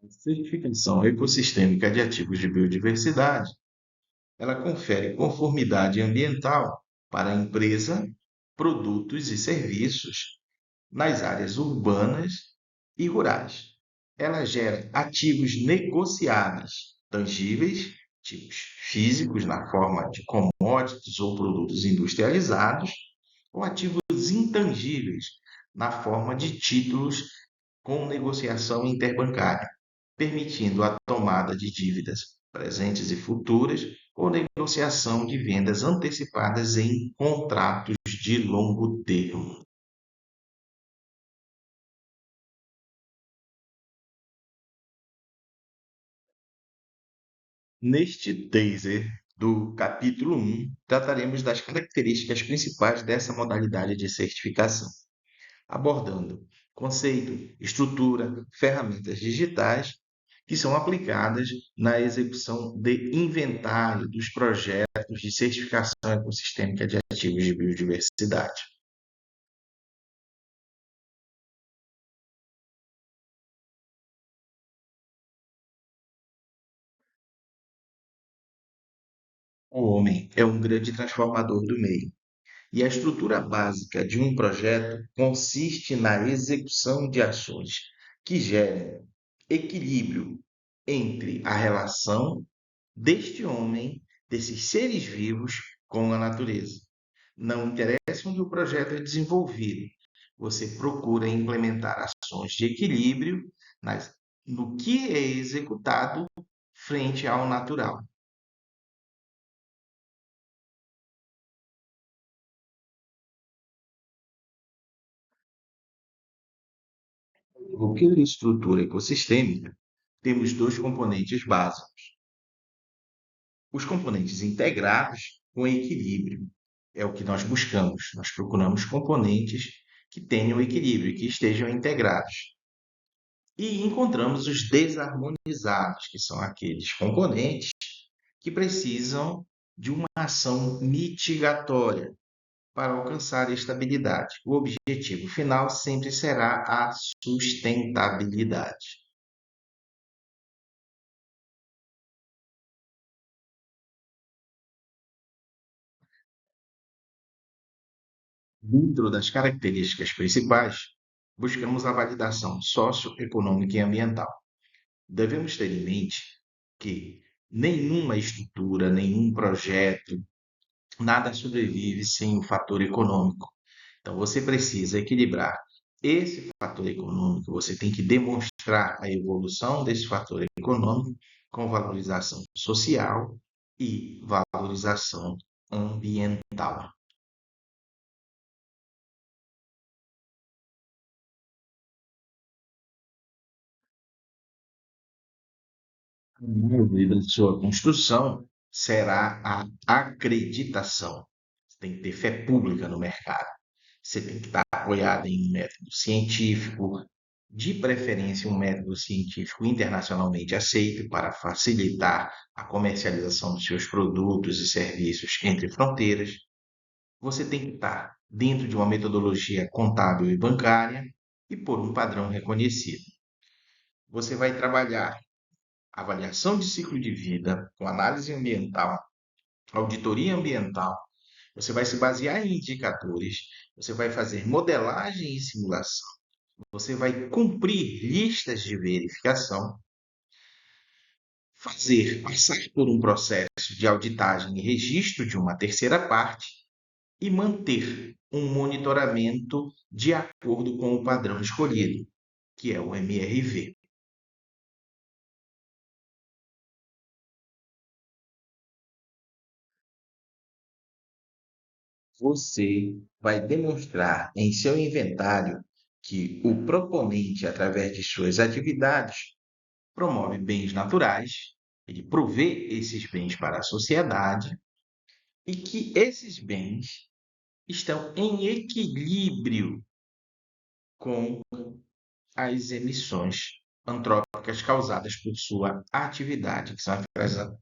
Certificação ecossistêmica de ativos de biodiversidade, ela confere conformidade ambiental para a empresa, produtos e serviços nas áreas urbanas e rurais. Ela gera ativos negociáveis, tangíveis, tipos físicos na forma de commodities ou produtos industrializados, ou ativos intangíveis na forma de títulos com negociação interbancária, permitindo a tomada de dívidas presentes e futuras ou negociação de vendas antecipadas em contratos de longo termo. Neste taser do capítulo 1, trataremos das características principais dessa modalidade de certificação, abordando conceito, estrutura, ferramentas digitais que são aplicadas na execução de inventário dos projetos de certificação ecossistêmica de ativos de biodiversidade. O homem é um grande transformador do meio, e a estrutura básica de um projeto consiste na execução de ações que gerem equilíbrio entre a relação deste homem, desses seres vivos, com a natureza. Não interessa onde o projeto é desenvolvido, você procura implementar ações de equilíbrio no que é executado frente ao natural. Qualquer estrutura ecossistêmica, temos dois componentes básicos. Os componentes integrados com equilíbrio. É o que nós buscamos. Nós procuramos componentes que tenham equilíbrio, que estejam integrados. E encontramos os desarmonizados, que são aqueles componentes que precisam de uma ação mitigatória para alcançar a estabilidade. O objetivo final sempre será a sustentabilidade. Dentro das características principais, buscamos a validação socioeconômica e ambiental. Devemos ter em mente que nenhuma estrutura, nenhum projeto, nada sobrevive sem o fator econômico. Então, você precisa equilibrar esse fator econômico, você tem que demonstrar a evolução desse fator econômico com valorização social e valorização ambiental. A base da sua construção será a acreditação. Você tem que ter fé pública no mercado. Você tem que estar apoiado em um método científico, de preferência um método científico internacionalmente aceito para facilitar a comercialização dos seus produtos e serviços entre fronteiras. Você tem que estar dentro de uma metodologia contábil e bancária e por um padrão reconhecido. Você vai trabalhar avaliação de ciclo de vida, com análise ambiental, auditoria ambiental. Você vai se basear em indicadores, você vai fazer modelagem e simulação, você vai cumprir listas de verificação, fazer passar por um processo de auditagem e registro de uma terceira parte e manter um monitoramento de acordo com o padrão escolhido, que é o MRV. Você vai demonstrar em seu inventário que o proponente, através de suas atividades, promove bens naturais, ele provê esses bens para a sociedade e que esses bens estão em equilíbrio com as emissões antrópicas causadas por sua atividade, que são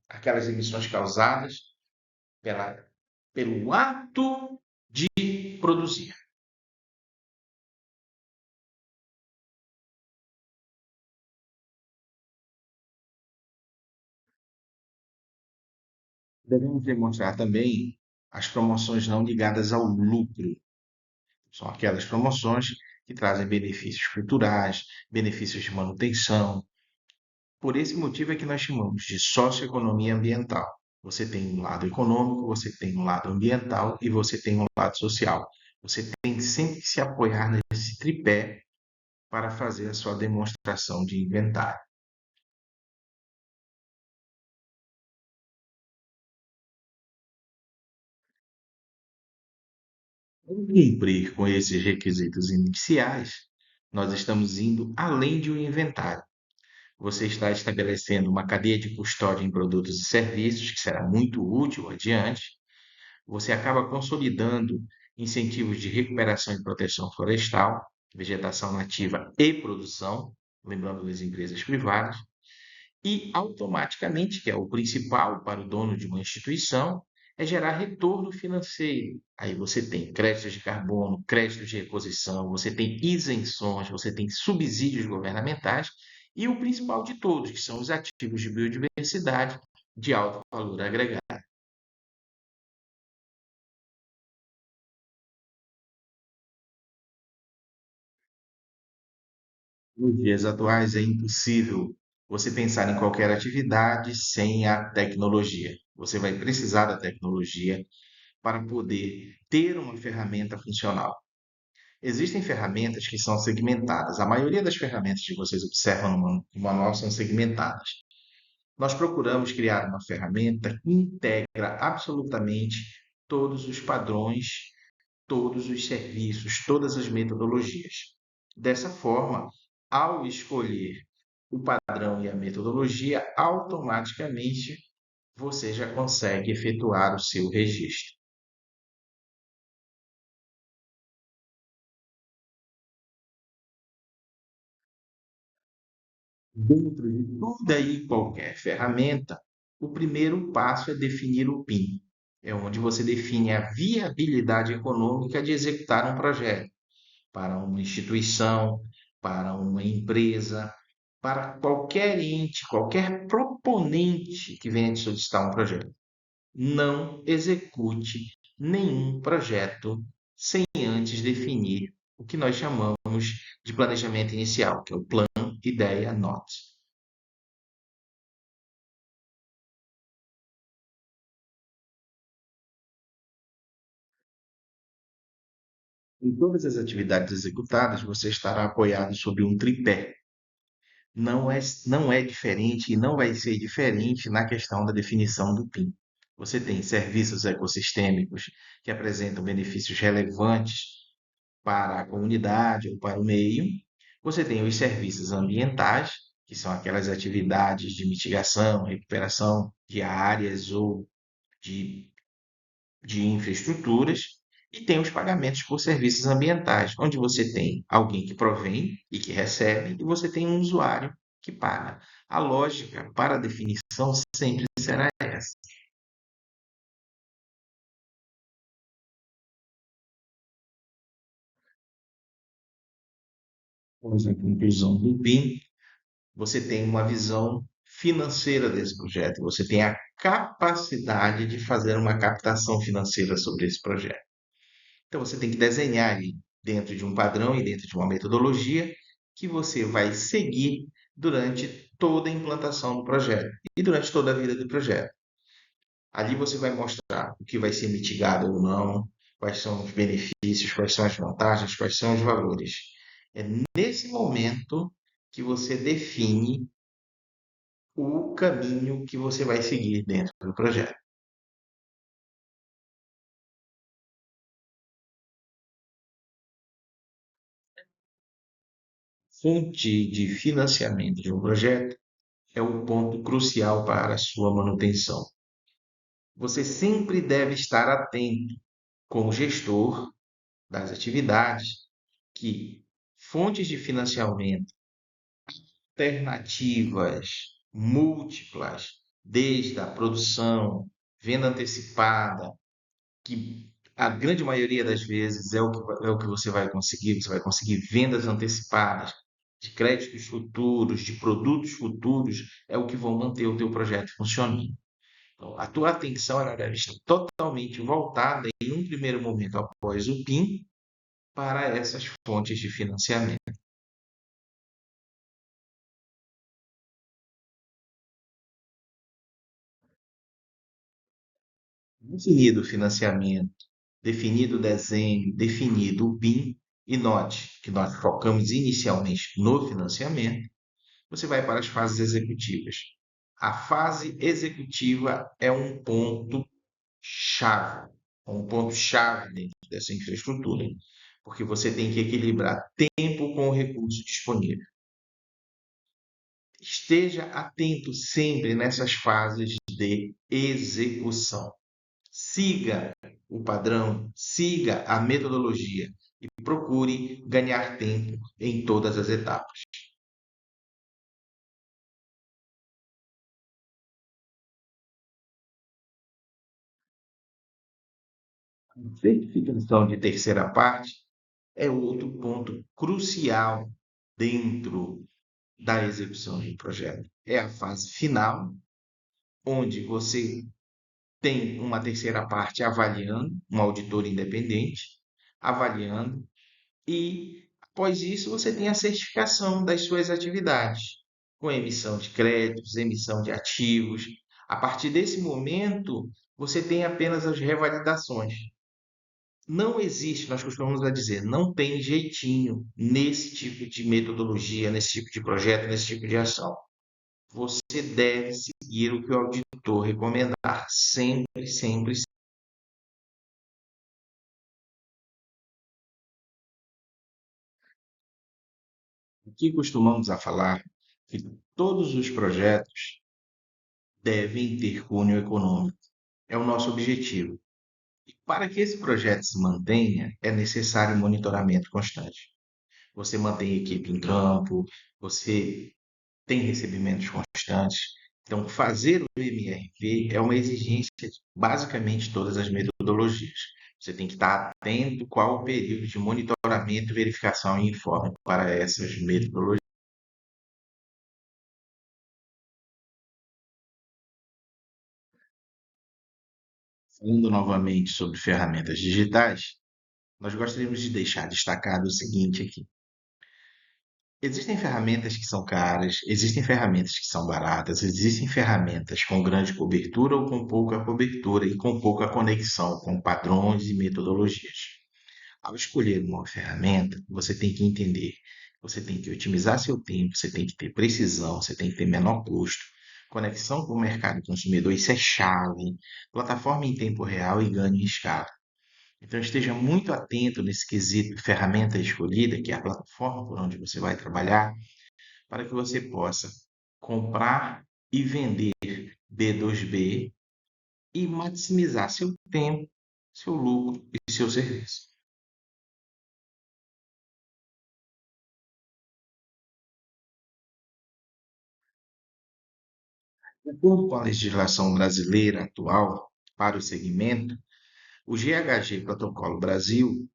aquelas emissões causadas pela, pelo ato de produzir. Devemos demonstrar também as promoções não ligadas ao lucro. São aquelas promoções que trazem benefícios culturais, benefícios de manutenção. Por esse motivo é que nós chamamos de socioeconomia ambiental. Você tem um lado econômico, você tem um lado ambiental e você tem um lado social. Você tem sempre que se apoiar nesse tripé para fazer a sua demonstração de inventário. Ao cumprir com esses requisitos iniciais, nós estamos indo além de um inventário. Você está estabelecendo uma cadeia de custódia em produtos e serviços, que será muito útil adiante. Você acaba consolidando incentivos de recuperação e proteção florestal, vegetação nativa e produção, lembrando das empresas privadas, e automaticamente, que é o principal para o dono de uma instituição, é gerar retorno financeiro. Aí você tem créditos de carbono, créditos de reposição, você tem isenções, você tem subsídios governamentais e o principal de todos, que são os ativos de biodiversidade de alto valor agregado. Nos dias atuais é impossível você pensar em qualquer atividade sem a tecnologia. Você vai precisar da tecnologia para poder ter uma ferramenta funcional. Existem ferramentas que são segmentadas. A maioria das ferramentas que vocês observam no manual são segmentadas. Nós procuramos criar uma ferramenta que integra absolutamente todos os padrões, todos os serviços, todas as metodologias. Dessa forma, ao escolher o padrão e a metodologia, automaticamente você já consegue efetuar o seu registro. Dentro de toda e qualquer ferramenta, o primeiro passo é definir o PIN. É onde você define a viabilidade econômica de executar um projeto para uma instituição, para uma empresa, para qualquer ente, qualquer proponente que venha de solicitar um projeto. Não execute nenhum projeto sem antes definir o que nós chamamos de planejamento inicial, que é o plano, ideia, notas. Em todas as atividades executadas, você estará apoiado sobre um tripé. Não é diferente e não vai ser diferente na questão da definição do PIN. Você tem serviços ecossistêmicos que apresentam benefícios relevantes para a comunidade ou para o meio. Você tem os serviços ambientais, que são aquelas atividades de mitigação, recuperação de áreas ou de infraestruturas, e tem os pagamentos por serviços ambientais, onde você tem alguém que provém e que recebe, e você tem um usuário que paga. A lógica para a definição sempre será essa. Após a conclusão do PIN, você tem uma visão financeira desse projeto, você tem a capacidade de fazer uma captação financeira sobre esse projeto. Então você tem que desenhar aí dentro de um padrão e dentro de uma metodologia que você vai seguir durante toda a implantação do projeto e durante toda a vida do projeto. Ali você vai mostrar o que vai ser mitigado ou não, quais são os benefícios, quais são as vantagens, quais são os valores. É nesse momento que você define o caminho que você vai seguir dentro do projeto. Fonte de financiamento de um projeto é o ponto crucial para a sua manutenção. Você sempre deve estar atento com o gestor das atividades que fontes de financiamento alternativas, múltiplas, desde a produção, venda antecipada, que a grande maioria das vezes é o que você vai conseguir vendas antecipadas de créditos futuros, de produtos futuros, é o que vão manter o teu projeto funcionando. Então, a tua atenção ela deve estar totalmente voltada em um primeiro momento após o PIN para essas fontes de financiamento. Definido o financiamento, definido o desenho, definido o PIN, e note que nós focamos inicialmente no financiamento, você vai para as fases executivas. A fase executiva é um ponto chave dentro dessa infraestrutura, porque você tem que equilibrar tempo com o recurso disponível. Esteja atento sempre nessas fases de execução. Siga o padrão, siga a metodologia e procure ganhar tempo em todas as etapas. A certificação de terceira parte é outro ponto crucial dentro da execução de um projeto. É a fase final, onde você tem uma terceira parte avaliando, um auditor independente, avaliando, e após isso você tem a certificação das suas atividades, com emissão de créditos, emissão de ativos. A partir desse momento, você tem apenas as revalidações. Não existe, nós costumamos a dizer, não tem jeitinho nesse tipo de metodologia, nesse tipo de projeto, nesse tipo de ação. Você deve seguir o que o auditor recomendar, sempre, sempre. Aqui costumamos a falar que todos os projetos devem ter cunho econômico. É o nosso objetivo. E para que esse projeto se mantenha, é necessário monitoramento constante. Você mantém a equipe em campo, você tem recebimentos constantes. Então, fazer o MRV é uma exigência de basicamente todas as metodologias. Você tem que estar atento qual o período de monitoramento, verificação e informe para essas metodologias. Falando novamente sobre ferramentas digitais, nós gostaríamos de deixar destacado o seguinte aqui. Existem ferramentas que são caras, existem ferramentas que são baratas, existem ferramentas com grande cobertura ou com pouca cobertura e com pouca conexão com padrões e metodologias. Ao escolher uma ferramenta, você tem que entender, você tem que otimizar seu tempo, você tem que ter precisão, você tem que ter menor custo, conexão com o mercado consumidor, isso é chave, plataforma em tempo real e ganho em escala. Então esteja muito atento nesse quesito ferramenta escolhida, que é a plataforma por onde você vai trabalhar, para que você possa comprar e vender B2B e maximizar seu tempo, seu lucro e seu serviço. De acordo com a legislação brasileira atual para o segmento, o GHG Protocolo Brasil,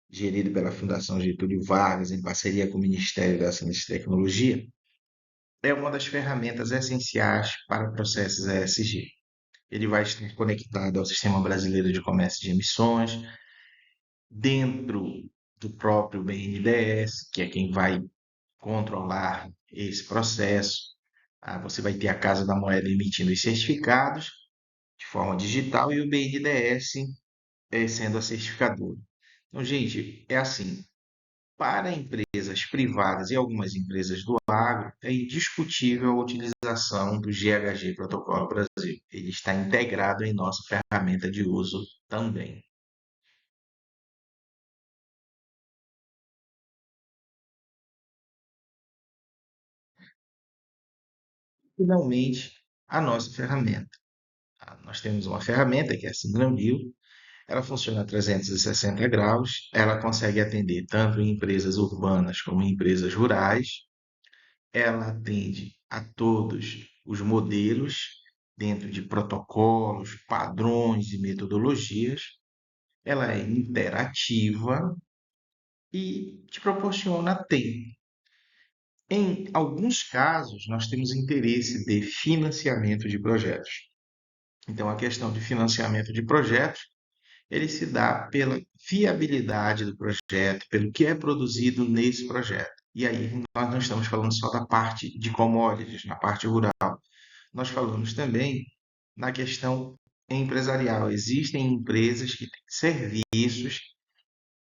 gerido pela Fundação Getúlio Vargas em parceria com o Ministério da Ciência e Tecnologia, é uma das ferramentas essenciais para processos ESG. Ele vai estar conectado ao Sistema Brasileiro de Comércio de Emissões, dentro do próprio BNDES, que é quem vai controlar esse processo. Você vai ter a Casa da Moeda emitindo os certificados de forma digital e o BNDES sendo a certificadora. Então, gente, é assim, para empresas privadas e algumas empresas do agro, é indiscutível a utilização do GHG Protocolo Brasil. Ele está integrado em nossa ferramenta de uso também. Finalmente, a nossa ferramenta. Nós temos uma ferramenta que é a SyncronView. Ela funciona a 360 graus. Ela consegue atender tanto em empresas urbanas como em empresas rurais. Ela atende a todos os modelos dentro de protocolos, padrões e metodologias. Ela é interativa e te proporciona tempo. Em alguns casos, nós temos interesse de financiamento de projetos. Então, a questão de financiamento de projetos, ele se dá pela viabilidade do projeto, pelo que é produzido nesse projeto. E aí, nós não estamos falando só da parte de commodities, na parte rural. Nós falamos também na questão empresarial. Existem empresas que têm serviços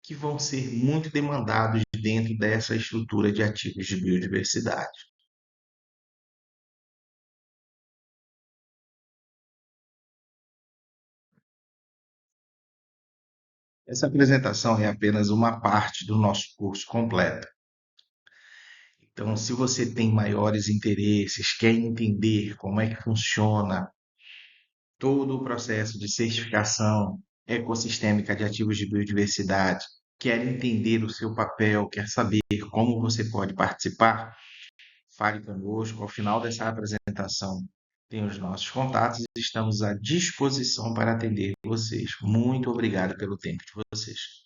que vão ser muito demandados dentro dessa estrutura de ativos de biodiversidade. Essa apresentação é apenas uma parte do nosso curso completo. Então, se você tem maiores interesses, quer entender como é que funciona todo o processo de certificação ecossistêmica de ativos de biodiversidade, quer entender o seu papel, quer saber como você pode participar, fale conosco. Ao final dessa apresentação, tem os nossos contatos e estamos à disposição para atender vocês. Muito obrigado pelo tempo de vocês.